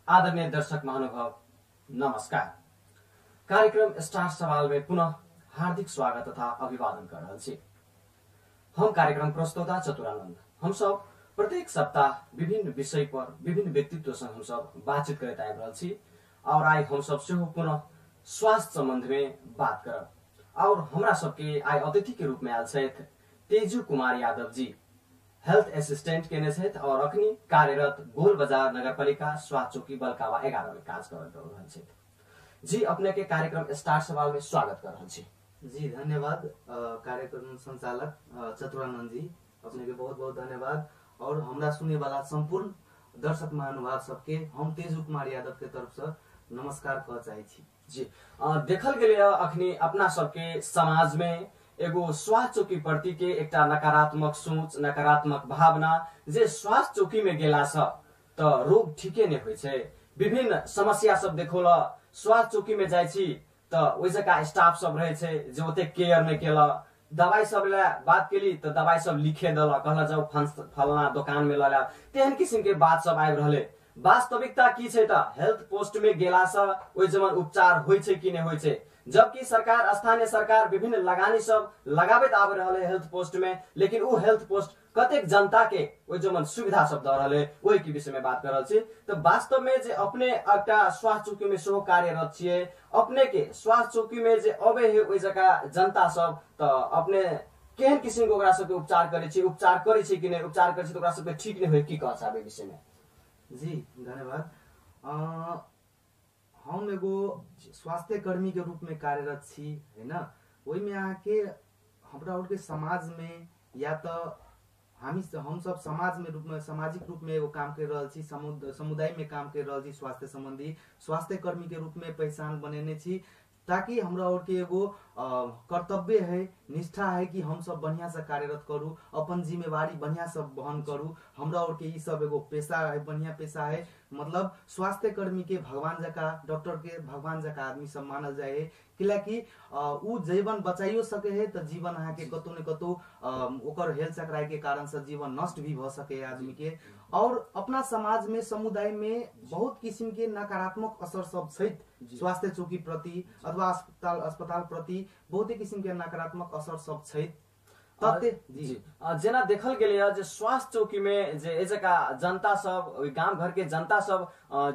आदरणीय दर्शक महानुभाव नमस्कार। कार्यक्रम स्टार सवाल में पुनः हार्दिक स्वागत तथा अभिवादन कर रहल छी। हम कार्यक्रम प्रस्तोता चतुरानंद हम सब प्रत्येक सप्ताह विभिन्न विषय पर विभिन्न व्यक्तित्व संग हम सब बातचीत करते आबि रहल छी और आई हम सब सेहो पुनः स्वास्थ्य संबंध में बात करब और हमरा सबके आई अतिथि के रूप में आयल छथि तेजू कुमार यादव जी, हेल्थ असिस्टेंट केने छथि और अखनी कार्यरत गोल बाजार नगरपालिका स्वास्थ्य चौकी बलकावा 11 में काज कर रहल छथि। जी अपने के कार्यक्रम स्टार सवाल में स्वागत कर रहल छी। जी धन्यवाद कार्यक्रम संचालक चतुरानंद जी, अपने के बहुत बहुत धन्यवाद और हमरा सुने वाला संपूर्ण दर्शक महानुभाव सबके हम तेजू कुमार यादव के तरफ से नमस्कार कह चाहे छी। जी देखल गेले अखनी अपना सबके समाज में एगो स्वास्थ्य चौकी प्रति के एकटा नकारात्मक सोच, नकारात्मक भावना जे स्वास्थ्य चौकी में गेला से तो रोग ठीके नहीं होय छै। विभिन्न समस्या सब देखोला स्वास्थ्य चौकी में जाय छी तो ओइ जगह स्टाफ सब रहे छै जे ओते केयर नहीं केला, दवाई सब ले बात केली तो दवाई सब लिखे देला, कहला जाओ फलना दुकान में लला, तेहन किस्म के बात सब आबि रहले। वास्तविकता की छै त हेल्थ पोस्ट में गेला से ओइ जमन उपचार होय छै कि नहीं होय छै, जबकि सरकार स्थानीय सरकार विभिन्न लगानी सब लगाबैत आब रहले हेल्थ पोस्ट में, लेकिन वो हेल्थ पोस्ट कतेक जनता के वो जमन सुविधा सब द रहले ओहि के विषय में बात कर रहल छी। तो वास्तव में जे अपने एकटा स्वास्थ्य चौकी में सेहो कार्यरत छियै, अपने के स्वास्थ्य चौकी में जे अबे है ओहि जगह जनता सब तो अपने केहन किस्म के ओकरा सबके उपचार करे छी, उपचार करे छी कि नहीं, उपचार करे छी तो ओकरा सबके ठीक नहीं होय की कह चाहबे विषय में? जी धन्यवाद। हम एगो स्वास्थ्य कर्मी के रूप में कार्यरत छी है ना, वही में आके हमरा और के समाज में या तो हम सब समाज में रूप में सामाजिक रूप में एगो काम कर रहल छी, समुदाय में काम कर रहल छी, स्वास्थ्य संबंधी स्वास्थ्य कर्मी के रूप में पहचान बनेने छी, ताकि हमरा और के एगो कर्तव्य है, निष्ठा है कि हम सब बढ़िया से कार्यरत करूँ, अपन जिम्मेवारी बढ़िया से वहन करूँ। हमरा और के ई सब एगो पेशा है, बढ़िया पेशा है। मतलब स्वास्थ्य कर्मी के भगवान जका, डॉक्टर के भगवान जका आदमी सब मानल जाए है, किलाकि उ जीवन बचाइयो सके है तो जीवन अहाँ के कतौ न कतौ ओकर हेल्थ चक्राय के कारण से जीवन नष्ट भी भ सके आदमी के। और अपना समाज में समुदाय में बहुत किस्म के नकारात्मक असर सब छै स्वास्थ्य चौकी प्रति अथवा अस्पताल प्रति बहुत किस्म के नकारात्मक असर सब छै। जी जेना देखल गेले जे स्वास्थ्य चौकी में जे ए जगह जनता सब गांव घर के जनता सब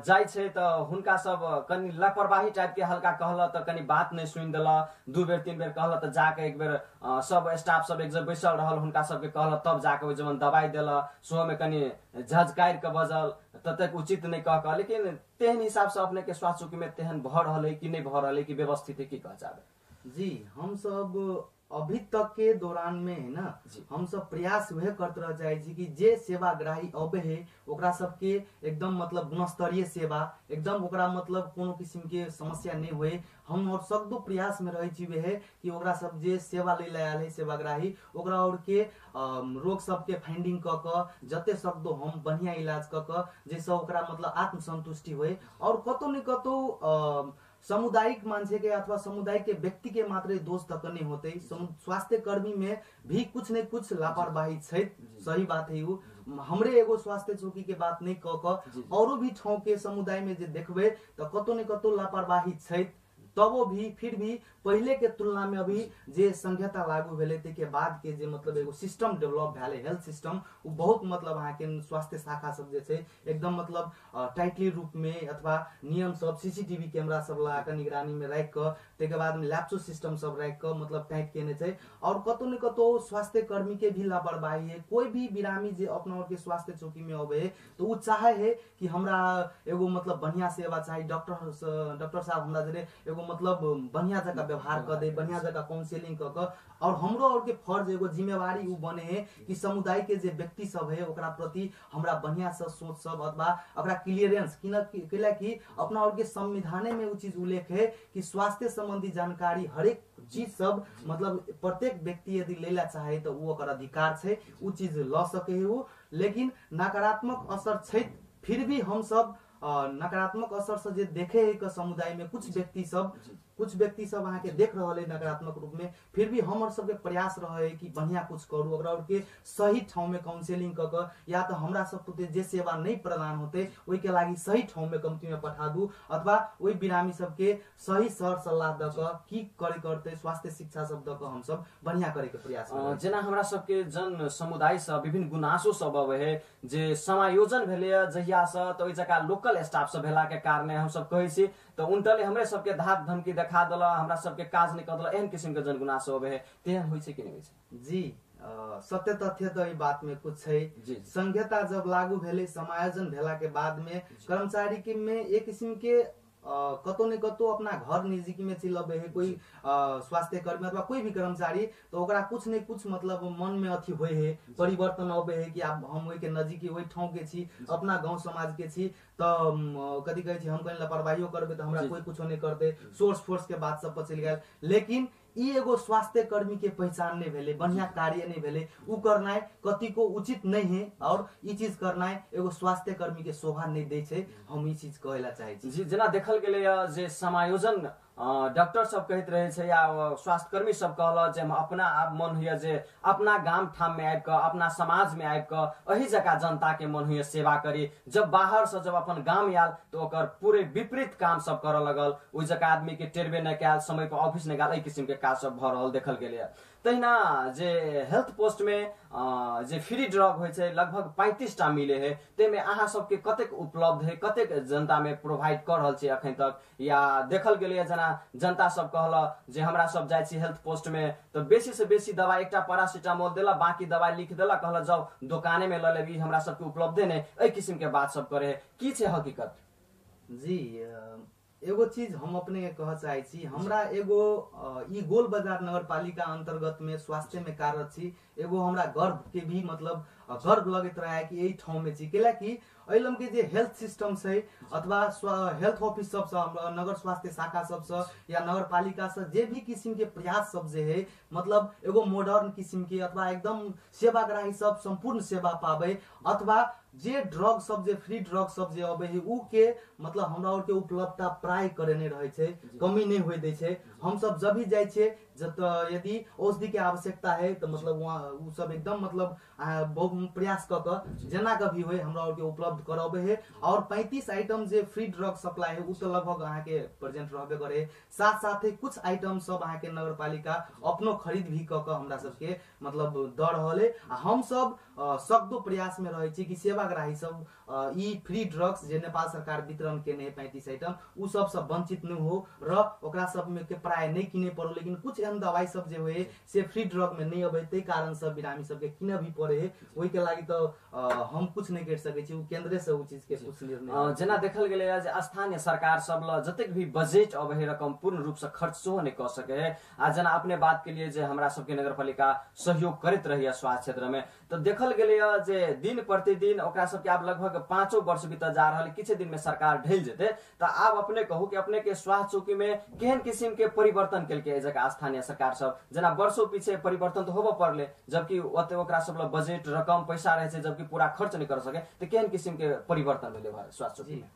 जाय छै तो हुनका सब कनी लापरवाही टाइप के हल्का कहला तो कनी बात नहीं सुन देला, 2 बेर 3 बेर कहला तो जाके एक बेर सब स्टाफ सब एक जगह बैसल रहल, हुनका सबके कहला तब जाके ओइ जमन दवाई देला, सो में कनी झजकायर के बजल ततेक उचित नहीं कह, लेकिन तेहन हिसाब से अपने के स्वास्थ्य चौकी में तेहन भ रहले कि नहीं भ रहले कि व्यवस्थित है की कह चाहबे? जी हम सब अभी तक के दौरान में है ना, हम सब प्रयास वह करते रह जाए कि जे सेवाग्राही अबे है ओकरा सबके एकदम मतलब गुणस्तरीय सेवा, एकदम ओकरा मतलब कोनो किस्म के समस्या नहीं हुए। हम और सकदो प्रयास में रहे छी है कि ओकरा सब जे सेवा ले आयल है सेवाग्राही ओकरा और के रोग सब के फाइंडिंग क क जते सकदो हम बढ़िया इलाज क क जैसे ओकरा मतलब आत्मसंतुष्टि हुए। और कतो न कतो सामुदायिक मान्छे के अथवा समुदाय के व्यक्ति के मात्र दोष तक नहीं होते, स्वास्थ्य कर्मी में भी कुछ न कुछ लापरवाही छै। सही बात है, वो हमरे एगो स्वास्थ्य चौकी के बात नहीं कह औरो भी ठाव के समुदाय में जे देखबे तो कतो न कतो लापरवाही छै। तबो भी फिर भी पहले के तुलना में अभी जे संहिता लागू भेले के बाद के जे मतलब एगो सिस्टम डेवलप भेले हेल्थ सिस्टम, वो बहुत मतलब अहाँ के स्वास्थ्य शाखा सब जे छै एकदम मतलब टाइटली रूप में अथवा नियम सब सीसीटीवी कैमरा सब लगा के निगरानी में रख के तेके बाद में लैप्सो सिस्टम सब रख के मतलब टाइट केने छै। और कतो न कतो स्वास्थ्य कर्मी के भी लापरवाही है। कोई भी बिरामी जे अपना और के स्वास्थ्य चौकी में अबे है तो वो चाहे है कि हमरा एगो मतलब बढ़िया सेवा चाहिए, डॉक्टर साहब हमरा जरे एगो मतलब बढ़िया जगह व्यवहार कर दे, बढ़िया जगह काउंसलिंग कर और हमरो और के फर्ज एगो जिम्मेवारी उ बने है कि समुदाय के जे व्यक्ति सब है ओकरा प्रति हमरा बढ़िया से सोच सब अथवा ओकरा क्लियरेंस कि अपना और के संविधान में उ चीज उल्लेख है कि स्वास्थ्य संबंधी जानकारी हर एक चीज सब मतलब प्रत्येक व्यक्ति यदि लेला चाहे तो वो ओकर अधिकार छै, उ चीज ल सके है वो। लेकिन नकारात्मक असर छै, फिर भी हम सब नकारात्मक असर से जे देखे है कि समुदाय में कुछ व्यक्ति सब कुछ व्यक्ति सब अहाँ के देख रहे हैं नकारात्मक रूप में, फिर भी हमर सबके प्रयास रहे कि बढ़िया कुछ करू, ओकरा के सही ठाव में काउंसलिंग क के या तो हमरा सब के जे सेवा नहीं प्रदान होते ओई के लागि सही ठाव में कम्ती में पठा दू, अथवा ओई बिरामी सबके सही सर सल्लाह द क की करे करते स्वास्थ्य शिक्षा सब द क हम सब बढ़िया करे के प्रयास जेना हमरा सबके जन समुदाय से विभिन्न गुनासो सब अब है जे समायोजन भेले जहिया से तो ओई जगह लोकल स्टाफ सब भेला के कारणे हम सब कहै छी तो उनटले हमरे सबके धाक धमकी देखा देला, हमरा सबके काज नहीं कदला, एहन किसिम के जन गुनासो अब है तेहन होई छै कि नहीं होई छै? जी सत्य तथ्य तो ई बात में कुछ है। संहिता जब लागू भेले समायोजन भेला के बाद में कर्मचारी के में एक किस्म के कतो न कतो अपना घर नजदीक में चिलबे है कोई स्वास्थ्य कर्मी अथवा कोई भी कर्मचारी, तो ओकरा कुछ न कुछ मतलब मन में अथी होए है, परिवर्तन अबे है कि अब हम ओई के नजदीकी ओई ठाव के छी, अपना गांव समाज के छी, तो कथी कहै छी हम कहीं लापरवाहियो करबे तो हमरा कोई कुछ नहीं करते, सोर्स फोर्स के बात सब पर चल गया। लेकिन ई एगो स्वास्थ्य कर्मी के पहचान नहीं भेले, बढ़िया कार्य नहीं भेले, उ करना कति को उचित नहीं है और ई चीज करना एगो स्वास्थ्य कर्मी के शोभा नहीं दे छे, हम ई चीज कहला चाहे छी। जी जेना देखल गेले जे समायोजन डॉक्टर सब कहते रहे छे या स्वास्थ्य कर्मी सब कहला जे अपना आप मन हुए जे अपना गांव ठाम में आबि क अपना समाज में आबि क अही जगह जनता के मन हुए सेवा करी, जब बाहर से जब अपन गांव आयल तो ओकर पूरे विपरीत काम सब करे लगल, ओई जगह आदमी के टेरबे नहीं कैल, समय पर ऑफिस नहीं गल, एहि किस्म के काज सब भ रहल देखल गेले। तहिना जे हेल्थ पोस्ट में जे फ्री ड्रग होय छै लगभग 35 टा मिले है, तेमे अहाँ सबके कतेक उपलब्ध है, कतेक जनता में प्रोवाइड कर रहल छै अखन तक, या देखल गेले जना जनता सब कहला जे हमरा सब जाय छी हेल्थ पोस्ट में तो बेसी से बेसी दवाई एकटा पैरासिटामोल देला, बाकी दवाई लिख देला, कहला जाओ दुकाने में ल लेबी, हमरा सबके उपलब्ध नहीं, एहि किस्म के बात सब करे है, की छै हकीकत? जी एगो चीज हम अपने कह चाहे छी, हमरा एगो ई गोल बाजार नगर पालिका अंतर्गत में स्वास्थ्य में कार्यरत छी, एगो हमरा गर्व के भी मतलब गर्व लगत रहा है कि यही ठाव में छी, कि अइलम के जे हेल्थ सिस्टम से अथवा हेल्थ ऑफिस सब से नगर स्वास्थ्य शाखा सब से या नगर पालिका से जे भी किस्म के प्रयास सब जे है मतलब एगो मॉडर्न किस्म के अथवा एकदम सेवाग्राही सब संपूर्ण सेवा पावे, अथवा जे ड्रग सब जे फ्री ड्रग सब जे अबे है उ के मतलब हमरा और के उपलब्धता प्राय करे नहीं रहे छे, कमी नहीं होय दे छे। हम सब जब भी जाय छे यदि औषधि के आवश्यकता है तो मतलब वहाँ उ सब एकदम मतलब बहुत प्रयास क के जना कभी होय हमरा और के उपलब्ध कराबे है। और 35 आइटम जे फ्री ड्रग सप्लाई है उ तो लगभग अहाँ के प्रेजेंट रहबे करे, साथ साथ कुछ आइटम सब अहाँ के नगर पालिका अपनो खरीद भी क के हमरा सब के मतलब द रहल है। हम सब सकदो प्रयास में रहे छी कि सेवाग्राही सब ई फ्री ड्रग्स जे नेपाल सरकार वितरण केने 35 आइटम उ सब से वंचित न हो र ओकरा सब में के प्राय नहीं किने पड़ो, लेकिन कुछ एहन दवाई सब जे होए से फ्री ड्रग में नहीं अबे, ते कारण सब बिरामी सब के किने भी पड़े है, ओई के लागि तो हम कुछ नहीं कर सके छी, उ केंद्र से उ चीज के कुछ निर्णय जना देखल गेले जे स्थानीय सरकार सब ल जतेक भी बजेट अबे है रकम पूर्ण रूप से खर्च सेहो नहीं कर सके है। आ जना अपने बात के लिए जे हमरा सबके नगरपालिका सहयोग करत रही स्वास्थ्य क्षेत्र में, तो देखल गेले जे दिन प्रतिदिन ओकरा सबके आब लगभग 5 वर्ष बीता जा रहल, किछ दिन में सरकार ढल जेते, तो आब अपने कहू कि अपने के स्वास्थ्य चौकी में केहन किस्म के परिवर्तन केलके जगह स्थानीय सरकार सब, जना वर्षों पीछे परिवर्तन तो होबे पड़ले, जबकि ओते ओकरा सब ल बजेट रकम पैसा रहे छे जबकि पूरा खर्च नहीं कर सके, तो केहन किस्म के परिवर्तन भेले स्वास्थ्य चौकी में?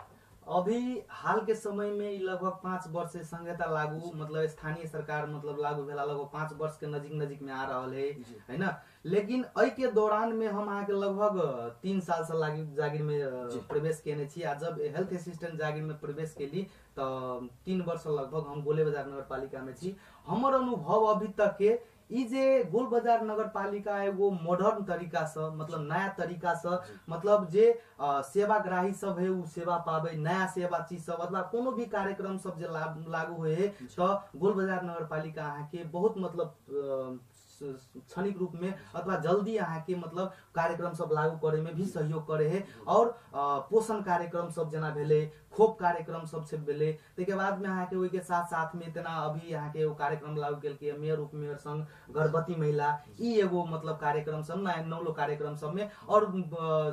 अभी हाल के समय में लगभग 5 वर्ष से संहिता लागू मतलब स्थानीय सरकार मतलब लागू भेला लगभग 5 वर्ष के नजदीक में आ रहा है ना। लेकिन एहि के दौरान में हम अहाँ के लगभग 3 साल से जागीर में प्रवेश केने छी। आ जब हेल्थ असिस्टेंट जागीर में प्रवेश केली तो 3 वर्ष लगभग हम गोले बाजार नगर पालिका में छी। हमर अनुभव अभी तक के ई जे गोल बाजार नगर पालिका एगो मॉडर्न तरीका से मतलब नया तरीका से मतलब जे सेवाग्राही सब है उ सेवा पावे, नया सेवा चीज सब अथवा कोनो भी कार्यक्रम सब जे लागू हुए है तो गोल बाजार नगर पालिका अहाँ के बहुत मतलब क्षणिक रूप में अथवा जल्दी अहाँ के मतलब कार्यक्रम सब लागू करे में भी सहयोग करे है। और पोषण कार्यक्रम सब जना भेले, खोप कार्यक्रम सब से भेले, तेके बाद में अहाँ के ओई के साथ साथ में तना अभी अहाँ के वो कार्यक्रम लागू केल के मेयर उपमेयर संग गर्भवती महिला ई एगो मतलब कार्यक्रम सब नया नौलो कार्यक्रम सब में, और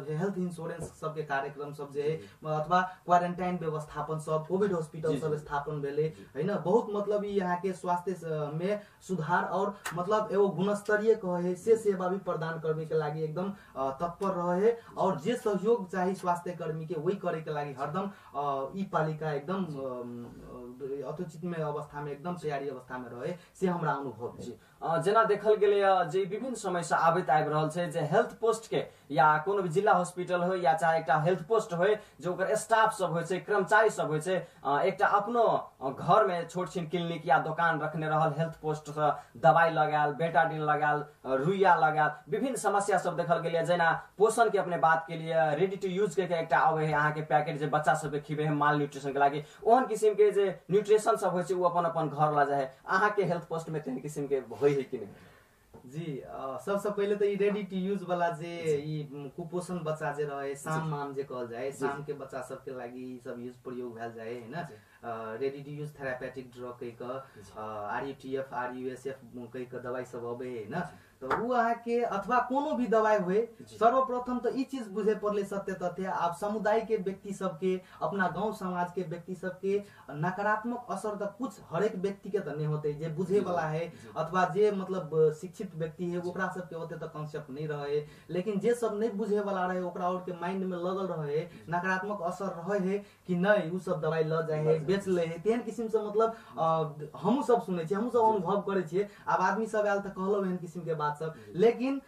हेल्थ इंश्योरेंस सब के कार्यक्रम सब जे अथवा क्वारंटाइन व्यवस्थापन सब, कोविड हॉस्पिटल सब स्थापन भेले है ना। बहुत मतलब ई यहाँ के स्वास्थ्य में सुधार और मतलब एगो गुणस्तरीय कहे से सेवा भी प्रदान करने के लागि एकदम तत्पर रहे। और जे सहयोग चाहिए स्वास्थ्य कर्मी के वही करे के लागि हरदम ई पालिका एकदम अतुचित में अवस्था में एकदम तैयारी अवस्था में रहे से हमरा अनुभव है। जेना देखल गेले जे विभिन्न समय से आबैत आबि रहल छै जे हेल्थ पोस्ट के या कोनो भी जिला हॉस्पिटल हो या चाहे एकटा हेल्थ पोस्ट हो जो ओकर स्टाफ सब होइ छै कर्मचारी सब होइ छै एकटा अपनो घर में छोट छिन क्लिनिक या दुकान रखने रहल हेल्थ पोस्ट से दवाई लगायल बेटाडिन लगायल रुइया लगायल विभिन्न समस्या सब देखल गेले जेना पोषण के अपने बात के लिए रेडी टू यूज के एकटा आवे है अहाँ के पैकेट जे बच्चा सब के खिबे है माल न्यूट्रिशन के लागि ओहन किस्म के जे न्यूट्रिशन सब होइ छै वो अपन अपन घर ला जाए है अहाँ के हेल्थ पोस्ट में तेहन किस्म के होय है कि नहीं? जी सबसे पहले तो रेडी टू यूज वाला जे कुपोषण बच्चा जे रहे शाम माम जे कहल जाए शाम के बच्चा सब के लागि सब यूज प्रयोग भेल जाए है ना ready to use therapeutic drug कह के RUTF RUSF कह के दवाई सब अबे है ना तो वो अहाँ के अथवा कोनो भी दवाई हुए सर्वप्रथम तो ई चीज बुझे पड़ले सत्य तथ्य आप समुदाय के व्यक्ति सबके अपना गांव समाज के व्यक्ति सबके नकारात्मक असर तो कुछ हरेक व्यक्ति के तो नहीं होते जे बुझे वाला है अथवा जे मतलब शिक्षित व्यक्ति है ओकरा सबके होते तो कंसेप्ट नहीं रहे लेकिन जे सब नहीं बुझे वाला रहे ओकरा और के माइंड में लगल रहे नकारात्मक असर रहे है कि नहीं उ सब दवाई ल जाए है बेच ले है तेहन किस्म से मतलब हमहू सब सुने छी हमहू सब अनुभव करे छी अब आदमी सब आयल त कहलो एहन किस्म के बात सब लेकिन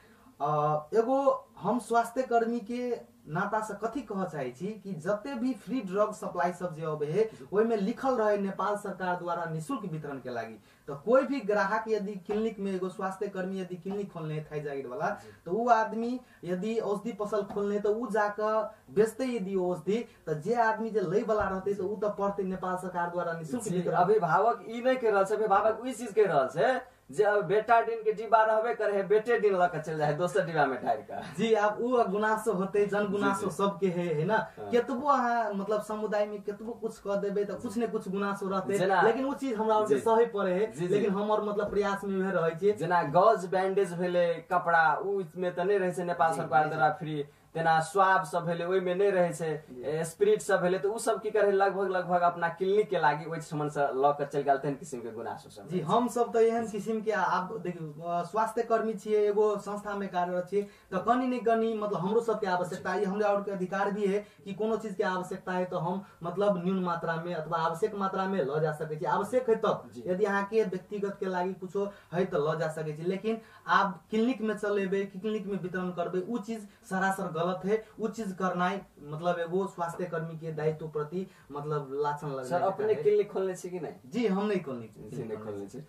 एगो हम स्वास्थ्य कर्मी के नाता से कथी कह चाहे छी कि जते भी फ्री ड्रग सप्लाई सब जे अबे है ओइ में लिखल रहे नेपाल सरकार द्वारा निशुल्क वितरण के लागि तो कोई भी ग्राहक यदि क्लिनिक में एगो स्वास्थ्य कर्मी यदि क्लिनिक खोलने है थाइराइड वाला तो वो आदमी यदि औषधि पसल खोलने तो उ जाकर बेचते यदि औषधि तो जे आदमी जे लय वाला रहते तो उ तो पढ़ते नेपाल सरकार द्वारा निशुल्क वितरण। अभिभावक ई नहीं कह रहल छै अभिभावक ई चीज कह रहल छै जे बेटाडिन के डिब्बा रहबे करे है बेटे दिन लक चल जाए दोसर डिब्बा में ढार का जी आप उ गुनासो होते जन गुनासो सबके है ना केतबो अहाँ मतलब समुदाय में केतबो कुछ कह देबे तो कुछ ने कुछ गुनासो रहते लेकिन वो चीज हमरा और सही पड़े है लेकिन हमर मतलब प्रयास में वह रहे छै जेना गज बैंडेज भेले कपड़ा उ में त नहीं रहे छै नेपाल सरकार द्वारा फ्री तेना स्वाब सब भेले ओइ में नहीं रहे छै स्पिरिट सब भेले तो उ सब की करे लगभग अपना क्लिनिक के लागि ओइ समन से ल के चल गेल तेन किस्म के गुनासो सब। जी हम सब तो एहन किस्म के आप देखियो स्वास्थ्य कर्मी छिए एगो संस्था में कार्यरत छिए तो कनी नहीं कनी मतलब हमरो सब के आवश्यकता है हमरा और के अधिकार भी है कि कोनो चीज के आवश्यकता है तो हम मतलब न्यून मात्रा में अथवा आवश्यक मात्रा में ल जा सके छी आवश्यक है तब यदि अहाँ के व्यक्तिगत के लागि कुछो है तो ल जा सके छी लेकिन आप क्लिनिक में चलेबे क्लिनिक में वितरण करबे उ चीज सरासर गलत है वो चीज करना मतलब एगो स्वास्थ्य कर्मी के दायित्व प्रति मतलब लाछन लगना। सर अपने क्लिनिक खोलने छी कि नहीं? जी हम नहीं खोलने छी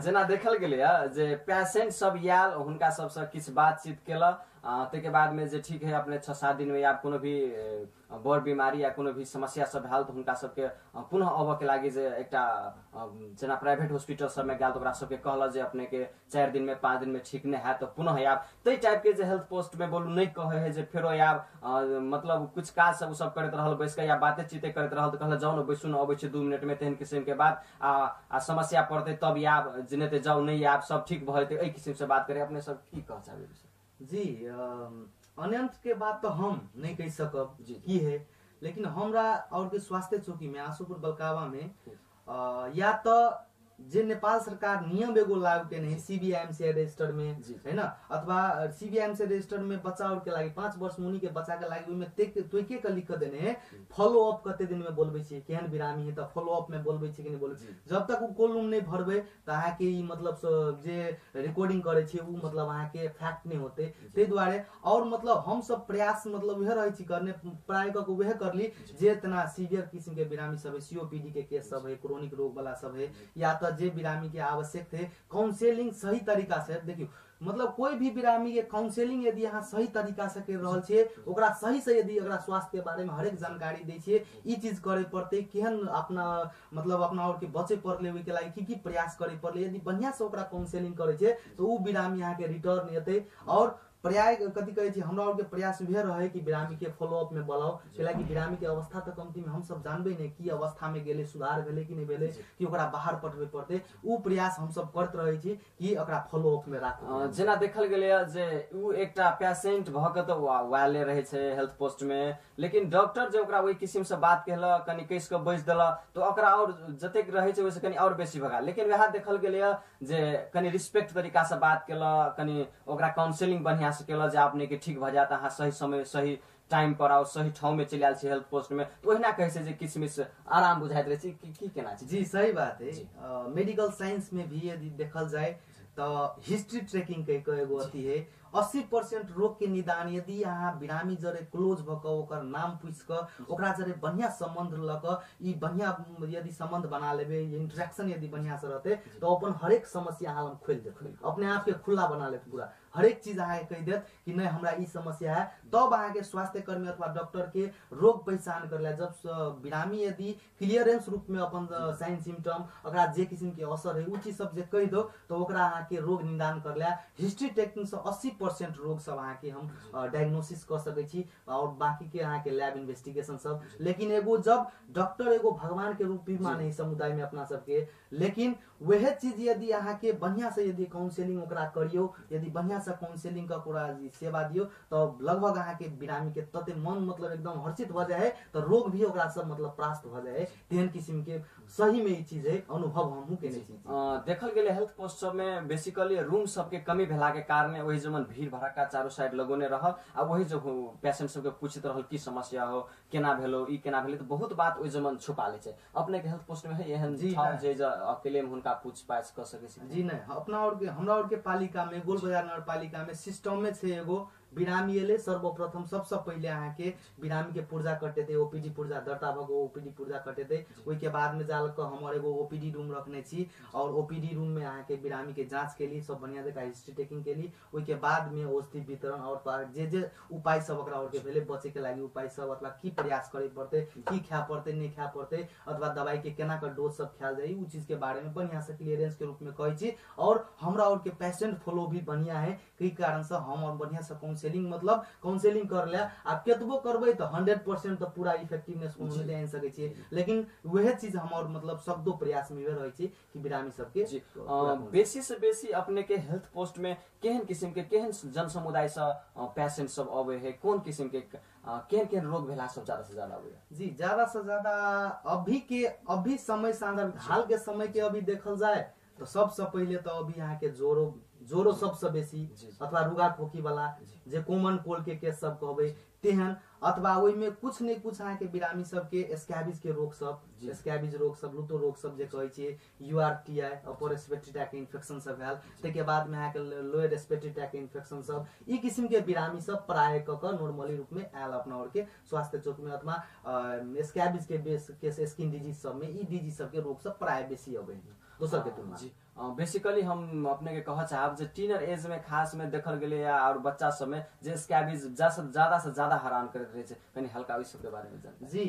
जेना देखल गेले जे पेशेंट सब याल हुनका सब से किछ बातचीत केला के बाद में जे ठीक है अपने 6-7 दिन में या कोनो भी बड़ बीमारी या कोनो भी समस्या सब भेल तो हुनका सबके पुनः अबे के लागि जे एकटा जेना प्राइवेट हॉस्पिटल सब में गेल तो ओकरा सबके कहला जे अपने के 4 दिन में 5 दिन में ठीक नहीं है तो पुनः आब तई टाइप के जे हेल्थ पोस्ट में बोलू नहीं कहे है जे फेरो आब मतलब कुछ काज सब करत रहल बैस के या बातें चीते करत रहल तो कहला जाओ न बैसू न अबै छै 2 मिनट में तेहन किस्म के बात आ समस्या पड़ते तब आब जनेते जाओ नहीं आब सब ठीक भ जेते एई किस्म से बात करे अपने सब की कह चाहबे? जी अनंत के बात तो हम नहीं कह सकब की है लेकिन हमरा और के स्वास्थ्य चौकी में आशुपुर बलकावा में या तो जे नेपाल सरकार नियम एगो लागू के नहीं CBIMC रजिस्टर में है ना अथवा CBIMC रजिस्टर में बच्चा और के लागि 5 वर्ष मुनि के बच्चा के लागि में तोके के लिख देने है फॉलो अप कते दिन में बोलबे छी केहन बिरामी है त फॉलो अप में बोलबे छी कि नहीं बोलबे जब तक उ कॉलम नहीं भरबे त अहाँ के ई मतलब जे रिकॉर्डिंग करे छी उ मतलब अहाँ के फैक्ट नहीं होते ते द्वारे और मतलब हम सब प्रयास मतलब वह रहे छी करने प्राय को वह करली जे तना सीवियर किस्म के बिरामी सब है COPD के केस सब है क्रोनिक रोग वाला सब है या जे बिरामी के आवश्यक थे काउंसलिंग सही तरीका से देखियो मतलब कोई भी बिरामी के काउंसलिंग यदि यहाँ सही तरीका से कर रहल छिए ओकरा सही से यदि ओकरा स्वास्थ्य के बारे में हरेक जानकारी दै छिए ई चीज करे पड़ते केहन अपना मतलब अपना और के बचे पड़ले ओइ के लागि की प्रयास करे पड़ले यदि बढ़िया से ओकरा काउंसलिंग करे छे तो उ बिरामी यहाँ के रिटर्न हेते और पर्याय कथी कहे छी हमरा और के प्रयास वह रहे कि बिरामी के फॉलो अप में बोलाओ कि बिरामी के अवस्था तक कमती में हम सब जानबे नहीं की अवस्था में गेले सुधार भेले कि नहीं भेले कि ओकरा बाहर पठबे पड़ते उ प्रयास हम सब करत रहे छी कि ओकरा फॉलो अप में राखू। जेना देखल गेले जे उ एकटा पेशेंट भ के तो वाले रहे छे हेल्थ पोस्ट में लेकिन डॉक्टर जे ओकरा ओइ किस्म से बात कहला कनी कैस के बज देला तो ओकरा और जतेक रहे छे ओइसे कनी और बेसी भगा लेकिन वह देखल गेले जे कनी रिस्पेक्ट तरीका से बात केला कनी ओकरा काउंसलिंग बढ़िया से केला जे अपने के ठीक भ जात अहाँ सही समय सही टाइम पर आओ सही ठाउँ में चलि आयल छी हेल्थ पोस्ट में तो ओहिना कहै छै जे किसमिस आराम बुझाइत रहे छै की केना छै? जी सही बात है। मेडिकल साइंस में भी यदि देखल जाए तो हिस्ट्री ट्रेकिंग के एगो अथी है 80% रोग के निदान यदि अहाँ बिरामी जरे क्लोज भक ओकर नाम पूछ क ओकरा जरे बढ़िया संबंध ल क ई बढ़िया यदि संबंध बना लेबे इंटरेक्शन यदि बढ़िया से रहते तो अपन हरेक समस्या अहाँ हम खोल देते अपने आप के खुला बना लेते पूरा हरेक चीज अहाँ कह देत कि नहीं हमरा ई समस्या है तब अहाँ के स्वास्थ्य कर्मी अथवा डॉक्टर के रोग पहचान कर ले जब बिरामी यदि क्लियरेंस रूप में अपन साइन सिम्टम ओकरा जे किस्म के असर है उ चीज सब जे कह दो तो ओकरा अहाँ के रोग निदान कर ले हिस्ट्री टेकिंग से 80% रोग सब अहाँ के हम डायग्नोसिस कर सकै छी और बाकी के अहाँ के लैब इन्वेस्टिगेशन सब। लेकिन एगो जब डॉक्टर एगो भगवान के रूप भी माने समुदाय में अपना सबके लेकिन वह चीज यदि अहाँ के बढ़िया से यदि काउंसलिंग ओकरा करियो यदि बढ़िया से काउंसलिंग का पूरा सेवा दियो तो लगभग अहाँ के बिरामी के तते मन मतलब एकदम हर्षित भ जाए तो रोग भी ओकरा सब मतलब प्राप्त भ जाए तेहन किस्म के सही में ई चीज है अनुभव हमहू केने छी। देखल गेले हेल्थ पोस्ट सब में बेसिकली रूम सब के कमी भेला के कारणे वही जमन भीड़ भड़का चारों साइड लगोने रहल आ वही जो पेशेंट सब के पूछित रहल की समस्या हो केना भेलो ई केना भेले तो बहुत बात ओहि जमन छुपा ले छै। अपने के हेल्थ पोस्ट में है एहन ठाव जे अकेले में हुनका पूछ पाछ कर सके छी? जी नहीं अपना और के हमरा और के पालिका में गोल बाजार नगर पालिका में सिस्टम में छे एगो बिरामी एले सर्वप्रथम सबसे पहले अहाँ के बिरामी के पुर्जा कटे थे ओपीडी पुर्जा दर्ता भगो ओपीडी पुर्जा कटे थे ओई के बाद में जाल क हमर एगो ओपीडी रूम रखने छी और ओपीडी रूम में अहाँ के बिरामी के जांच के लिए सब बढ़िया जगह हिस्ट्री टेकिंग के लिए ओई के बाद में औषधि वितरण और जे उपाय सब ओकरा और के भेले बचे के लागि उपाय सब अथवा की प्रयास करे पड़ते की खा पड़ते नहीं खा पड़ते अथवा दवाई के केना का डोज सब खायल जाई उ चीज के बारे में बढ़िया से क्लियरेंस के रूप में कहै छी। और हमरा और के पेशेंट फ्लो भी बढ़िया है कई कारण से हम और बढ़िया से काउंसलिंग मतलब काउंसलिंग कर ले आप केतबो करबे तो 100% तो पूरा इफेक्टिवनेस कोनो नहीं आन सके छी लेकिन वह चीज हम और मतलब शब्दों प्रयास में रहे छी कि बिरामी सब के बेसी से बेसी अपने के हेल्थ पोस्ट में केहन किस्म के केहन जन समुदाय से पेशेंट सब आवे है कोन किस्म के केहन केहन रोग भेला सब ज्यादा से ज्यादा आवे? जी ज्यादा से ज्यादा अभी समय सांदर्भ हाल के समय के अभी देखल जाए तो सबसे पहले तो अभी यहाँ के जोरो सबसे बेसी अथवा रुगा खोखी वाला जे कॉमन कोल्ड के केस सब कहबे तेहन अथवा ओई में कुछ नहीं कुछ अहाँ के बिरामी सब के स्कैबिज के रोग सब स्कैबिज रोग सब लूतो रोग सब जे कहै छियै यूआरटीआई अपर रेस्पिरेटरी ट्रैक्ट इन्फेक्शन सब भेल ते बाद में अहाँ के लोअर रेस्पिरेटरी ट्रैक्ट इन्फेक्शन सब ई किस्म के बिरामी सब प्राय क नॉर्मली रूप में आयल अपना और के स्वास्थ्य चौक में अथवा स्कैबिज के बेस केस स्किन डिजीज सब में ई डिजीज सब के रोग सब प्राय बेसी अबै दोसर के तुलना जी। बेसिकली हम अपने के कह चाहब जे टीनर एज में खास में देखल गेले या और बच्चा सब में जे स्कैबिज ज्यादा से ज्यादा हैरान करत रहे छै कनी हल्का इस सब के बारे में जान जी।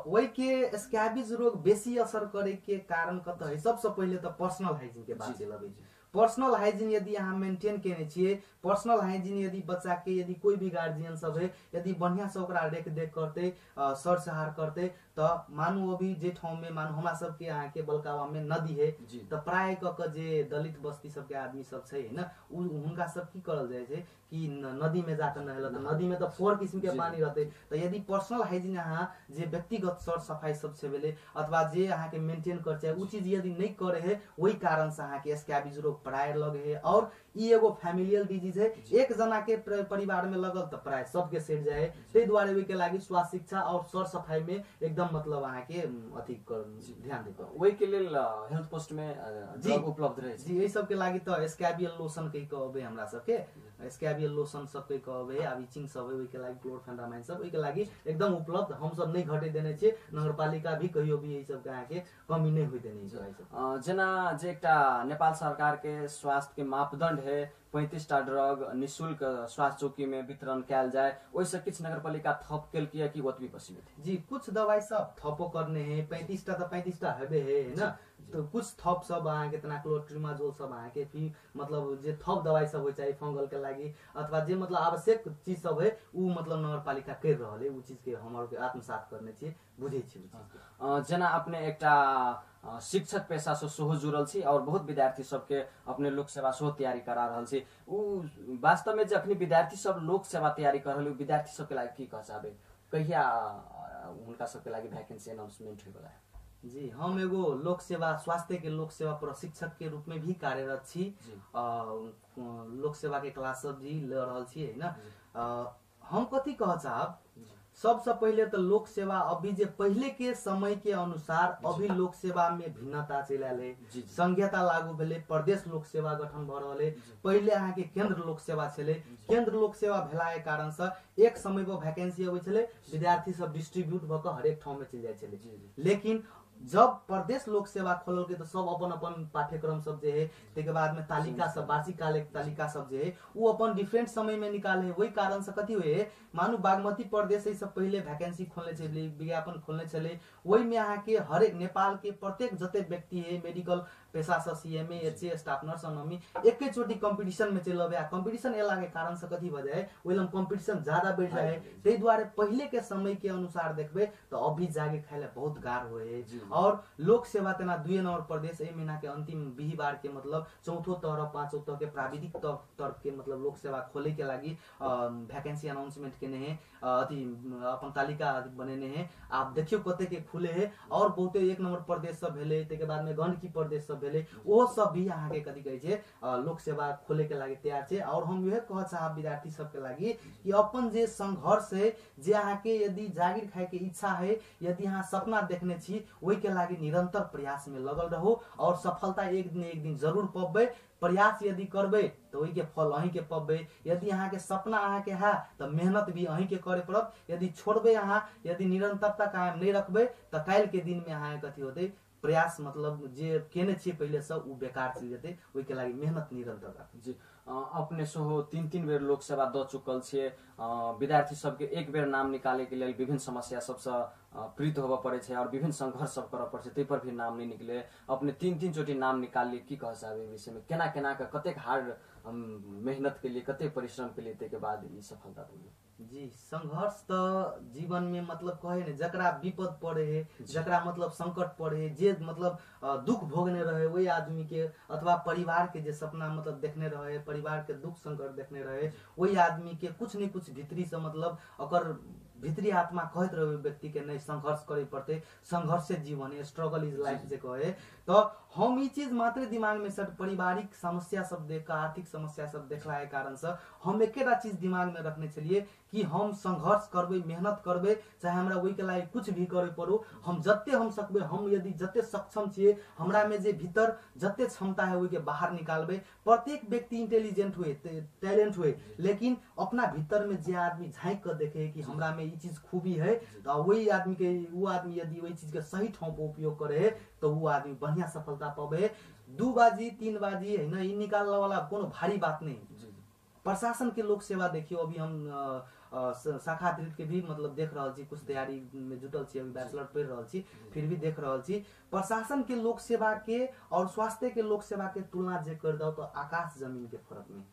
वही के स्कैबिज रोग बेसी असर करे के कारण कत है सबसे पहले तो पर्सनल हाइजीन के बात चलबे पर्सनल हाइजीन यदि अहाँ मेंटेन केने छिए पर्सनल हाइजीन यदि बच्चा के यदि कोई भी गार्जियन सब है यदि बढ़िया से ओकरा देख करते सर सहार करते तो मानू अभी जे ठाउँ में मानू हमरा सब के अहाँ के बलकावा में नदी है तो प्राय क जे दलित बस्ती सब के आदमी सब छै न उनका सब की करल जाय छै कि नदी में जाकर नहल तो नदी में तो 4 किस्म के पानी रहते तो यदि पर्सनल हाइजीन अहाँ जे व्यक्तिगत सर सफाई सब से भेले अथवा जे अहाँ के मेंटेन कर चाहे उ चीज यदि नहीं करे है वही कारण से अहाँ के स्कैबिज रोग प्राय लगे है। और ई एगो फैमिलियल डिजीज है एक जना के परिवार में लगल तो प्राय सबके सेट जाए ते द्वारे वे के लागि स्वास्थ्य शिक्षा और सर सफाई में एकदम मतलब अहाँ के अथी ध्यान दे वही के लेल हेल्थ पोस्ट में ड्रग उपलब्ध रहे जी। यही सब के लागि तो स्कैबियल लोशन के कहबे हमरा सब के स्कैबियल लोशन सब के कहबे आ इचिंग सब है के लागि क्लोरफेंडामाइन सब ओइ के लागि एकदम उपलब्ध हम सब नहीं घटे देने छे नगरपालिका भी कहियो भी यही सब के अहाँ के कमी नहीं होई देने छै। जना जे एकटा नेपाल सरकार के स्वास्थ्य के मापदंड है 35टा ड्रग निःशुल्क स्वास्थ्य चौकी में वितरण कैल जाए वैसे किछ नगरपालिका थप केल किया कि ओतबी पसीमित जी कुछ दवाई सब थपो करने हैं 35टा तो 35टा हेबे है ना तो कुछ थप सब अहाँ के तना क्लोट्रिमाजोल सब अहाँ के फिर मतलब जे थप दवाई सब हो चाहे फंगल के लागि अथवा जे मतलब आवश्यक चीज सब है उ मतलब नगरपालिका कर रहल है उ चीज के हमर के आत्मसात करने छी बुझे छी जना अपने एकटा शिक्षक पेशा से सेहो जुड़ल छी और बहुत विद्यार्थी सबके अपने लोक सेवा सेहो तैयारी करा रहल छी उ वास्तव में जखनी विद्यार्थी सब लोक सेवा तैयारी कर रहल विद्यार्थी सबके लागि की कह चाहबे कहिया उनका सबके लागि वैकेंसी अनाउंसमेंट होय वाला है? जी हम एगो लोक सेवा स्वास्थ्य के लोक सेवा प्रशिक्षक के रूप में भी कार्यरत छी लोक सेवा के क्लास सब जी ले रहल छी है ना हम कथी कह चाहब, सबसे पहले तो लोक सेवा अभी जे पहले के समय के अनुसार अभी लोक सेवा में भिन्नता चल आले, संघीयता लागू भेले, प्रदेश लोक सेवा गठन भ रहले। पहले अहाँ के केंद्र लोक सेवा छले, केंद्र लोक सेवा भेला के कारण से एक समय पर वैकेंसी अबै छले, विद्यार्थी सब डिस्ट्रीब्यूट भ के हरेक ठाउँ में चल जाय छले। लेकिन जब प्रदेश लोक सेवा खोलल के तो सब अपन अपन पाठ्यक्रम सब जे है, तेके बाद में तालिका सब, वार्षिक तालिका सब जे है वो अपन डिफरेंट समय में निकाले। वही कारण से कथी हुए, मानू बागमती प्रदेश से सब पहले वैकेंसी खोलने चले, विज्ञापन खोलने चले, वही में अहाँ के हरेक नेपाल के प्रत्येक जते व्यक्ति है मेडिकल पेशा से सीएमए एचए स्टाफ नर्स अनमी एकैचोटी कंपटीशन में चल आवे। कंपटीशन एला के कारण से कथी भ जाए, ओइलम कंपटीशन ज्यादा बढ़ जाए। तै द्वारे पहले के समय के अनुसार देखबे तो अभी जागे खाइले बहुत गार होए। और लोक सेवा तना 2 नंबर प्रदेश ए महीना के अंतिम बिहीबार के मतलब चौथो तह 5औं तह के प्राविधिक तर्फ के मतलब लोक सेवा खोले के लागि वैकेंसी अनाउंसमेंट केने है, अथी अपन तालिका बनेने है। आप देखियो कते के खुले है और बहुते 1 नंबर प्रदेश सब भेले, तेके बाद में गंडकी प्रदेश सब भेले, वो सब भी अहाँ के कथी कहै छै लोक सेवा खोले के लागि तैयार छै। और हम यह कह चाहब विद्यार्थी सब के लागि कि अपन जे संघर्ष है, जे अहाँ के यदि जागीर खाए के इच्छा है, यदि अहाँ सपना देखने छी, ओहि के लागि निरंतर प्रयास में लगल रहो और सफलता एक दिन जरूर पबे। प्रयास यदि करबे तो वही के फल अहीं के पबे। यदि अहाँ के सपना अहाँ के है तो मेहनत भी अहीं के करे पड़त। यदि छोड़बे अहाँ, यदि निरंतरता कायम नहीं रखबे तो काल के दिन में अहाँ कथी होते, प्रयास मतलब जे केने छिए पहले सब उ बेकार चल जेते। ओहि के लागि मेहनत निरंतर जी। अपने सेहो 3 बेर लोक सेवा द चुकल छिए। विद्यार्थी सबके एक बेर नाम निकाले के लेल विभिन्न समस्या सबसे पीड़ित होबे पड़े छै और विभिन्न संघर्ष सब करऽ पड़े छै, तै पर भी नाम नहीं निकले। अपने 3 चोटी नाम निकालिए, की कह चाहबे विषय में, केना केना के कतेक हार्ड मेहनत के लिए, कते परिश्रम के लिए, तेके बाद ई सफलता मिली? जी, संघर्ष तो जीवन में मतलब कहे ने जकरा विपद पड़े है, जकरा मतलब संकट पड़े है, जे मतलब दुख भोगने रहे वही आदमी के, अथवा परिवार के जे सपना मतलब देखने रहे, परिवार के दुख संकट देखने रहे वही आदमी के कुछ न कुछ भीतरी से मतलब अकर भीतरी आत्मा कहत रहे व्यक्ति के नहीं संघर्ष करे पड़ते। संघर्ष से जीवन है, स्ट्रगल इज लाइफ जे कहे। तो हम ई चीज मात्र दिमाग में सर पारिवारिक समस्या सब देख, आर्थिक समस्या सब देखला के कारण से हम एकेटा चीज दिमाग में रखने चलिए कि हम संघर्ष करबे, मेहनत करबे, चाहे हमरा वही के लागि कुछ भी करे पड़ो। हम जत्ते हम सकबे, हम यदि जत्ते सक्षम छिए, हमरा में जे भीतर जत्ते क्षमता है वही के बाहर निकालबे। प्रत्येक व्यक्ति इंटेलिजेंट हुए, टैलेंट हुए, लेकिन अपना भीतर में जे आदमी झांक कर देखे कि हमरा में ई चीज खूबी है, तो वही आदमी के, वो आदमी यदि वही चीज के सही ठाव पर उपयोग करे तो वो आदमी बढ़िया सफलता पावे। 2 बाजी 3 बाजी है ना, ई निकालने वाला कोनो भारी बात नहीं। प्रशासन के लोक सेवा देखियो, अभी हम शाखा अतिरिक्त के भी मतलब देख रहा छी, कुछ तैयारी में जुटल छी, अभी बैचलर पढ़ रहा छी, फिर भी देख रहा छी प्रशासन के लोक सेवा के और स्वास्थ्य के लोक सेवा के तुलना जे कर दो तो आकाश जमीन के फर्क में।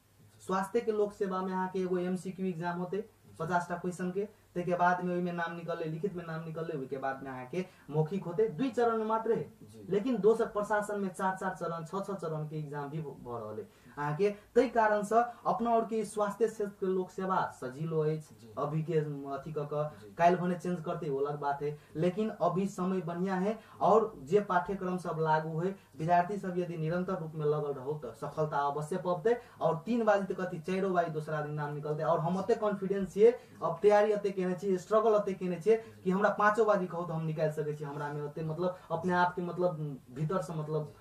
स्वास्थ्य के लोक सेवा में अहाँ के एगो MCQ एग्जाम होते 50टा क्वेश्चन के, तेके बाद में में नाम निकले, लिखित में नाम निकले, के बाद में आके मौखिक होते 2 चरण में मात्र है। लेकिन दोसर प्रशासन में 4 चरण 6 चरण के एग्जाम भी भ रहल है आके। तै कारण से अपना और के स्वास्थ्य क्षेत्र के लोक सेवा सजीलो है। अभी के अथी क काल भने चेंज करते वो अलग बात है, लेकिन अभी समय बढ़िया है। और जे पाठ्यक्रम सब लागू है, विद्यार्थी सब यदि निरंतर रूप में लगल रहो तो सफलता अवश्य पबते। और 3 बाजी तो कथी 4 बाजी दूसरा दिन नाम निकलते। और हम अते कॉन्फिडेंस छे, अब तैयारी अते केने छी, स्ट्रगल अते केने छी कि हमरा 5 बाजी कहो तो हम निकाल सके छी। हमरा में अते मतलब अपने आप के मतलब भीतर से मतलब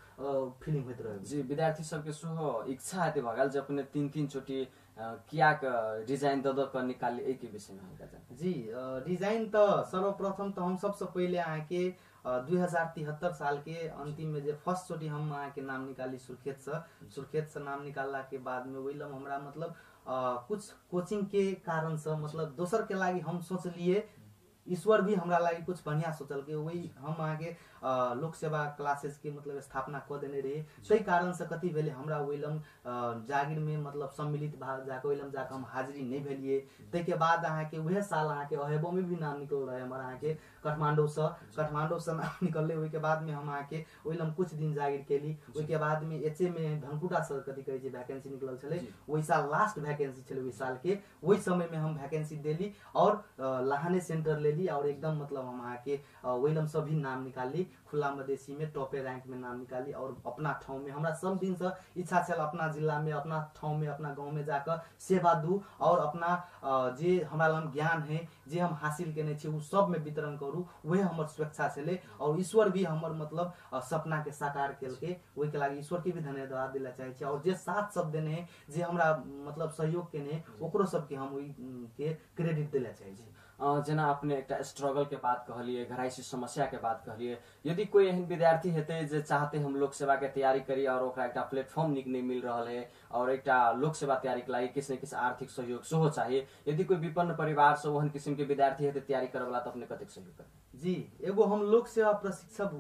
फीलिंग होइत रहे। जी, विद्यार्थी सबके सुहो इच्छा हेते भगाल जे अपने 3 चोटी किया का डिजाइन दद कर निकाली, एक के विषय में हम कहते। जी, डिजाइन तो सर्वप्रथम तो हम सबसे पहले आए के 2073 साल के अंतिम में जे फर्स्ट चोटी हम आए के नाम निकाली सुर्खेत से नाम निकालला के बाद में वही हमरा मतलब कुछ कोचिंग के कारण से मतलब दोसर के लागी हम सोच लिए, ईश्वर भी हमरा लागी कुछ बढ़िया सोचल के, वही हम आगे लोक सेवा क्लासेस के मतलब स्थापना क देने रहे। तै कारण से कथी भेले हमरा ओइलम जागीर में मतलब सम्मिलित जाके ओइलम जाके हम हाजिरी नहीं भेलिए। तै के बाद अहाँ के वह साल अहाँ के अहेबो में भी नाम निकल रहे हमरा अहाँ के काठमांडू से नाम निकलले। ओइ के बाद में हम अहाँ के ओइलम कुछ दिन जागीर केली। ओइ के बाद में एचए में धनकुटा से कथी कहै छै वैकेंसी निकलल छले, ओइ साल लास्ट वैकेंसी छले ओइ साल के। ओइ समय में हम वैकेंसी देली और लाहाने सेंटर ले द्विवेदी और एकदम मतलब हम अहाँ के वेलम सभी नाम निकाली, खुला मधेसी में टॉपे रैंक में नाम निकाली और अपना ठाउँ में हमरा सब दिन से इच्छा छल अपना जिला में, अपना ठाउँ में, अपना गाँव में जाकर सेवा दू और अपना जे हमरा लग ज्ञान है, जे हम हासिल केने छी उ सब में वितरण करू, वह हमर स्वेच्छा छले। और ईश्वर भी हमर मतलब सपना के साकार केलके, ओहि के लागी ईश्वर के भी धन्यवाद दिला चाहे छी। और जे साथ सब देने है, जे हमरा मतलब सहयोग केने ओकरो सबके हम ओहि के क्रेडिट दिला चाहे छी। जेना अपने एक स्ट्रगल के बात कहलिए, घरायसी समस्या के बात कहलिए, यदि कोई एहन विद्यार्थी हेते जे चाहते हम लोक सेवा के तैयारी करी और ओकरा एक प्लेटफॉर्म निक नहीं मिल रहा है और एक लोक सेवा तैयारी के लागि किसी न किसी आर्थिक सहयोग सेहो चाहिए, यदि कोई विपन्न परिवार से ओहन किस्म के विद्यार्थी हेते तैयारी करे वाला, तो अपने कतेक सहयोग कर? जी, एगो हम लोक सेवा प्रशिक्षक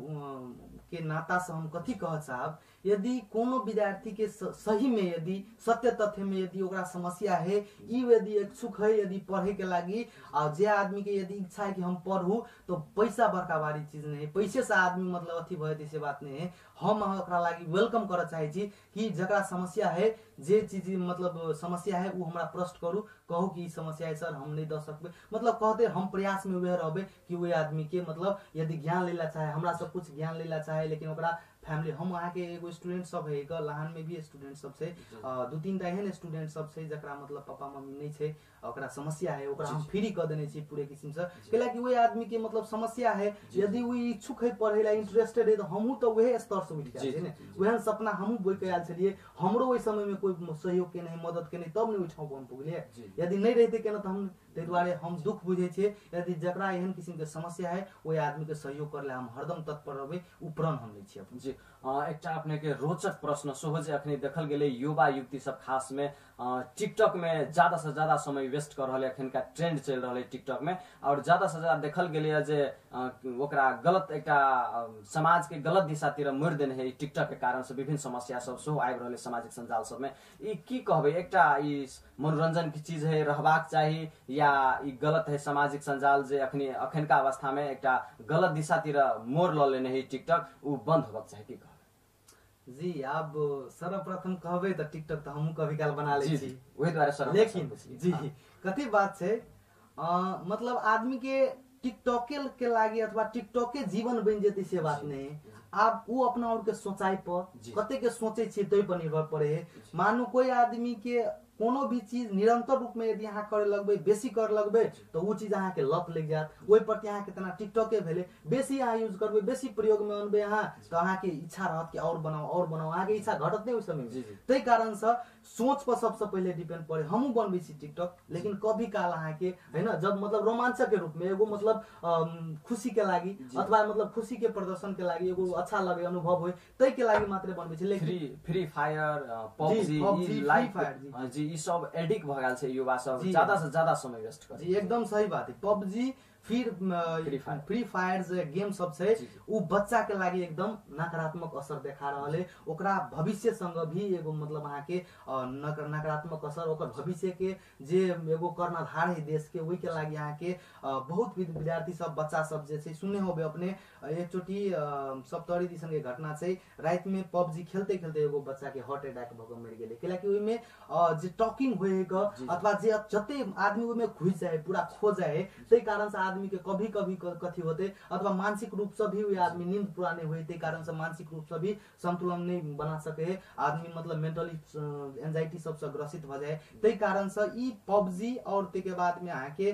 के नाता से हम कथी कह चाहब, यदि कोनो विद्यार्थी के सही में यदि सत्य तथ्य में यदि ओकरा समस्या है, यदि इच्छुक है यदि पढ़े के लागी, और जे आदमी के यदि इच्छा है कि हम पढ़ू, तो पैसा बड़का बारी चीज नहीं है, पैसे से आदमी मतलब अथी भए से बात नहीं है। हम ओकरा लागी वेलकम कर चाहे छी कि जकरा समस्या है, जे चीज मतलब समस्या है वो हमरा प्रश्न करू, कहू कि समस्या है सर हम नहीं द सकबे, मतलब कहते हम प्रयास में वह रहबे कि वही आदमी के मतलब यदि ज्ञान लेला चाहे, हमरा सब कुछ ज्ञान लेला चाहे, लेकिन ओकरा फैमिली हम अहाँ के एगो स्टूडेंट सब है, लहान में भी स्टूडेंट सब से 2-3 टा एहन स्टूडेंट सब से जकरा मतलब पापा मम्मी नहीं छे, ओकरा समस्या है, ओकरा हम फ्री कर देने छी पूरे किस्म से, कैला कि वही आदमी के मतलब समस्या है, यदि वो इच्छुक है पढ़े ला, इंटरेस्टेड है, तो हमहू तो वही स्तर से उठ जाए ने, वहन सपना हमहू बोल के आयल छलिए, हमरो ओहि समय में कोई सहयोग के नहीं, मदद के नहीं, तब नहीं उठाऊ पहुंच पुगलिए। यदि नहीं रहते केना तो हम तै दुआरे हम दुख बुझे छे, यदि जकरा एहन किस्म के समस्या है ओहि आदमी के सहयोग करले हम हरदम तत्पर रहबे, उपरण हम नहीं छी अपन। जी, एकटा अपने के रोचक प्रश्न सेहो जे अखनी देखल गेले युवा युवती सब खास में टिकटॉक में ज्यादा से ज्यादा समय वेस्ट कर रहे, अखन का ट्रेंड चल रहा है टिकटॉक में, और ज्यादा से ज्यादा देखल गेले जे ओकरा गलत एकटा समाज के गलत दिशा तिर मोड़ देने है टिकटॉक के कारण से विभिन्न समस्या सब सेहो आबि रहले सामाजिक संजाल सब में। ई की कहबे, एकटा ई मनोरंजन की चीज है, रहबाक चाहिए, या ई गलत है सामाजिक संजाल जे अखन का अवस्था में एकटा गलत दिशा तिर मोड़ ल लेने है टिकटॉक, उ बंद होबाक चाहिए, की कहबे? जी, आप सर्वप्रथम कहबे तो टिकटॉक तो हम कभी काल बना ले छी, वही द्वारा लेकिन जी कथी बात है, मतलब आदमी के टिकटॉक के लागी अथवा टिकटॉक के जीवन बन जेते से बात नहीं, आप वो अपना और के सोचाई पर कते के सोचे छी तै पर निर्भर पड़े है। मानो कोई आदमी के कोनो भी चीज निरंतर रूप में यदि अहाँ करे लगबे, बेसी कर लगबे, तो वो चीज अहाँ के लत लग जात, ओहि प्रति अहाँ के तना टिकटॉक के भेले बेसी अहाँ यूज करबे, बेसी प्रयोग में अनबे अहाँ, तो अहाँ के इच्छा रहत कि और बनाओ, अहाँ के इच्छा घटत नहीं उस समय। तै कारण से सोच पर सबसे पहले डिपेंड पड़े। हमहू बनबे छी टिकटॉक, लेकिन कभी काल अहाँ के है ना, जब मतलब रोमांचक के रूप में एगो मतलब खुशी के लागी अथवा मतलब खुशी के प्रदर्शन के लागी एगो अच्छा लगे अनुभव होय, तै के लागी मात्र बनबे छी। लेकिन फ्री फायर, पबजी, लाइफ जी, ई सब एडिक्ट भ गेल छै, युवा सब ज्यादा से ज्यादा समय वेस्ट कर। जी एकदम सही बात है। पबजी फिर फ्री फायर जे गेम सब छै, उ बच्चा के लागी एकदम नकारात्मक असर देखा रहा है, ओकरा भविष्य संग भी एगो मतलब अहाँ के नकारात्मक असर, ओकर भविष्य के जे एगो कर्णधार है देश के, ओहि के लागी अहाँ के बहुत विद्यार्थी सब बच्चा सब जे छै, सुनने होबे अपने एक चोटी सप्तरी दिसन के घटना छै, रात में पबजी खेलते खेलते एगो बच्चा के हार्ट अटैक भ के मर गेले, कैलाकि ओहि में जे टॉकिंग होए क अथवा जे जते आदमी ओहि में घुस जाए, पूरा खो जाए, तै कारण से आदमी के कभी कभी कथी होते, अथवा मानसिक रूप से भी वही आदमी नींद पूरा नहीं हुई, ते कारण से मानसिक रूप से भी संतुलन नहीं बना सके, आदमी मतलब मेंटली एंजाइटी सबसे ग्रसित भ जाए। ते कारण से ई पबजी और ते के बाद में अहाँ के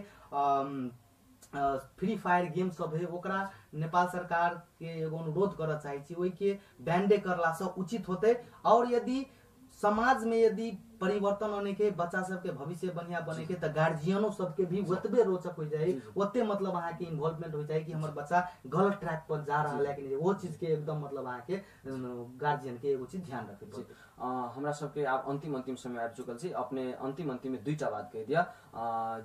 फ्री फायर गेम सब है, ओकरा नेपाल सरकार के एगो अनुरोध कर चाहे छी, ओहि के बैन्डे करला से उचित होते। और यदि समाज में यदि परिवर्तन आने के, बच्चा सबके भविष्य बढ़िया बने के, तो गार्जियनो सबके भी ओतबे रोचक हो जाए, ओते मतलब अहाँ के इन्वॉल्वमेंट हो जाए कि हमर बच्चा गलत ट्रैक पर जा रहा है कि नहीं, वो चीज के एकदम मतलब अहाँ के गार्जियन के एगो चीज ध्यान रखे पड़े। हमरा सबके आप अंतिम समय आबि चुकल छी, अपने अंतिम में दुईटा बात कह दिया,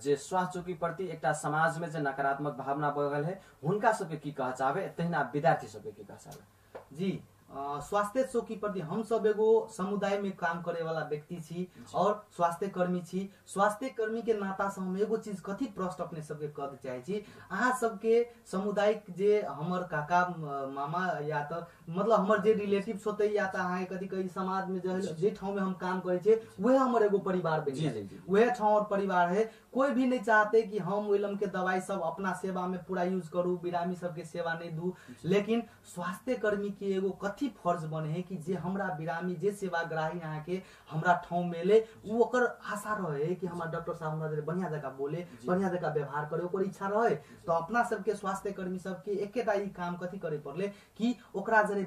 जे स्वास्थ्य चौकी प्रति एकटा समाज में जे नकारात्मक भावना बढ़ल है, हुनका सबके की कह चाहबे, तहिना विद्यार्थी सबके की कह चाहबे? जी, स्वास्थ्य चौकी प्रति हम सब एगो समुदाय में काम करे वाला व्यक्ति छी और स्वास्थ्य कर्मी छी। स्वास्थ्य कर्मी के नाता से हम एगो चीज कथी प्रश्न अपने सबके कह चाहे छी, अहाँ सबके सामुदायिक जे हमर काका मामा या तो मतलब हमर जे रिलेटिव्स होते या तो अहाँ कथी कही समाज में जे ठाव में हम काम करे छे वह हमर एगो परिवार बन जाए, वह ठाव और परिवार है। कोई भी नहीं चाहते कि हम विलम के दवाई सब अपना सेवा में पूरा यूज करूँ, बिरामी सबके सेवा नहीं दू, लेकिन स्वास्थ्य कर्मी के एगो कथी फर्ज बने है कि जे हमरा बिरामी जे सेवाग्राही यहाँ के हमरा ठाव मिले वो ओकर आशा रहे कि हमारा डॉक्टर साहब हमरा जरे बढ़िया जगह बोले, बढ़िया जगह व्यवहार करे, ओकर इच्छा रहे। तो अपना सबके स्वास्थ्य कर्मी सबके एकेटा ही काम कथी करे पड़ले कि ओकरा जरे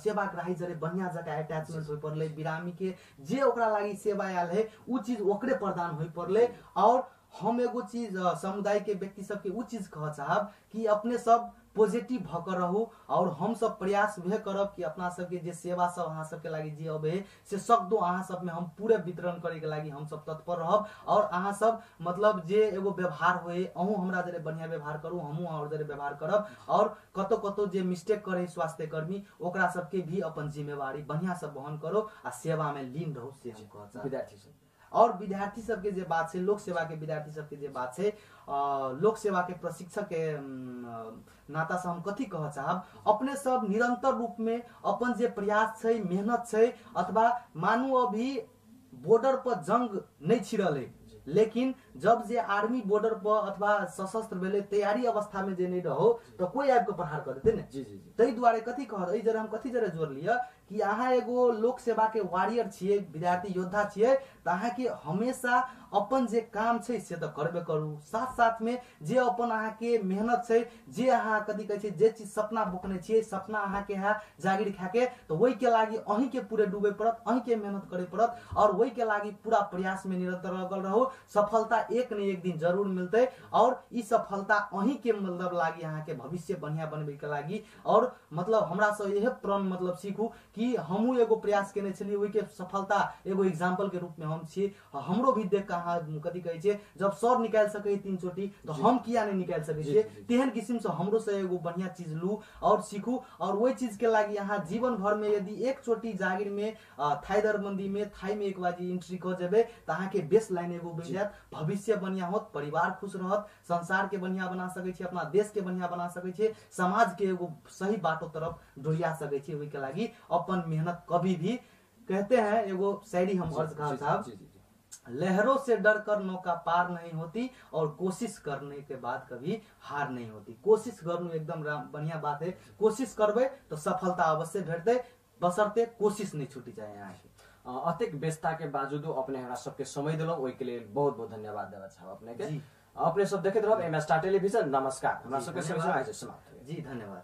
सेवाग्राही जरे बढ़िया जगह अटैचमेंट होय पड़ले, बिरामी के जे ओकरा लागी सेवा आयल है उ चीज ओकरे प्रदान होय पड़ले। और हम एगो चीज समुदाय के व्यक्ति सबके उ चीज कह चाहब कि अपने सब पॉजिटिव भकर रहू और हम सब प्रयास वह करब कि अपना सबके जे सेवा सब अहाँ सबके लागी जे अबे से सकदो अहाँ सब में हम पूरे वितरण करे के लागी हम सब तत्पर रहब। और अहाँ सब मतलब जे एगो व्यवहार होए अहू हमरा जरे बढ़िया व्यवहार करू, हमहू और जरे व्यवहार करब। और कतो कतो जे मिस्टेक करे स्वास्थ्य कर्मी ओकरा सबके भी अपन जिम्मेवारी बढ़िया से वहन करो आ सेवा में लीन रहू से हम कहब। विद्यार्थी सब और विद्यार्थी सबके जे बात है, लोक सेवा के विद्यार्थी सबके जे बात है, लोक सेवा के प्रशिक्षक के नाता से हम कथी कह चाहब, अपने सब निरंतर रूप में अपन जे प्रयास है, मेहनत है, अथवा मानू अभी बॉर्डर पर जंग नहीं छिड़ल है, लेकिन जब जे आर्मी बॉर्डर पर अथवा सशस्त्र भेले तैयारी अवस्था में जे नहीं रहो तो कोई आबि के प्रहार कर देते ने। तै दुआरे कथी कह एहि जरे हम कथी जरे जोड़ लिया कि अहाँ एगो लोक सेवा के वॉरियर छिए, विद्यार्थी योद्धा छिए, तो अहाँ के हमेशा अपन जे काम छै से तो करबे करू, साथ साथ में जे अपन अहाँ के मेहनत छै, जे अहाँ कथी कहै छै जे चीज सपना बुकने छिए, सपना अहाँ के है जागिर खाके, तो वही के लागी अहीं के पूरे डूबे पड़त, अहीं के मेहनत करे पड़त और वही के लागी पूरा प्रयास में निरंतर लगल रहो। सफलता एक न एक दिन जरूर मिलते और ई सफलता अहीं के मतलब लागी अहाँ के भविष्य बढ़िया बनबे के लागी। और मतलब हमरा से यह प्रण मतलब सीखू कि हमू एगो प्रयास केने छलिए, ओहि के सफलता एगो एग्जाम्पल के रूप में हम छी। हमरो भी देख के कथी कहै छै जब सर निकाल सके 3 चोटी तो हम किया नहीं निकाल सके छिए, तेहन किस्म से हमरो से एगो बढ़िया चीज लू और सीखू। और वही चीज के लागी यहाँ जीवन भर में यदि एक चोटी जागिर में थाई दरबंदी में थाई में एक बाजी एंट्री कर जेबे तो अहाँ के बेस लाइन एगो बन जात, भविष्य बढ़िया होत, परिवार खुश रहत, संसार के बढ़िया बना सके छी, अपना देश के बढ़िया बना सके छी, समाज के एगो सही बाटो तरफ डोरिया सके छी। ओहि के लागी अपन मेहनत कभी भी कहते हैं एगो शायरी हम अर्ज कहा साहब, लहरों से डरकर नौका पार नहीं होती और कोशिश करने के बाद कभी हार नहीं होती। कोशिश करनु एकदम बढ़िया बात है, कोशिश करबे तो सफलता अवश्य भेटते, बशर्ते कोशिश नहीं छूटी जाए। यहाँ अत्यधिक व्यस्तता के बावजूद अपने हमरा सबके समय दिलो, ओहि के लिए बहुत बहुत धन्यवाद देवा चाहब अपने के। अपने सब देखैत रहब MS स्टार टेलीविजन। नमस्कार। हमरा सबके समय समाप्त। जी धन्यवाद।